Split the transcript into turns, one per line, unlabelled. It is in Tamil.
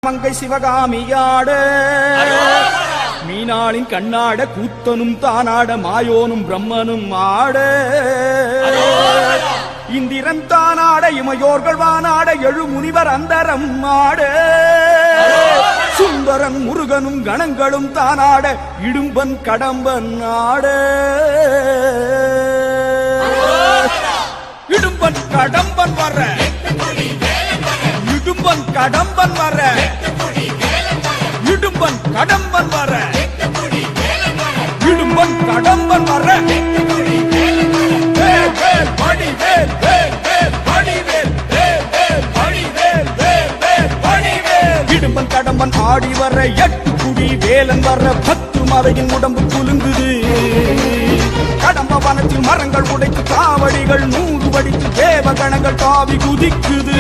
மங்கை சிவகாமியாட மீனாளின் கண்ணாட கூத்தனும் தானாட மாயோனும் பிரம்மனும் ஆட இந்திரன் தானாட இமையோர்கள் வானாட எழு முனிவர் அந்தரம் ஆட சுந்தரன் முருகனும் கணங்களும் தானாட இடும்பன் கடம்பன் ஆட இடும்பன் கடம்பன் வர இடும்பன் கடம்பன் வர இடும்பன் கடம்பன் வர இடும்பன் கடம்பன் வர இடும்பன் கடம்பன் ஆடி வர எட்டு குடி வேலன் வர 10 மலையின் உடம்பு குலுங்குது கடம்ப வனத்தில் மரங்கள் உடைத்து காவடிகள் 100 வடித்து தேவகணங்கள் தாவி குதிக்குது.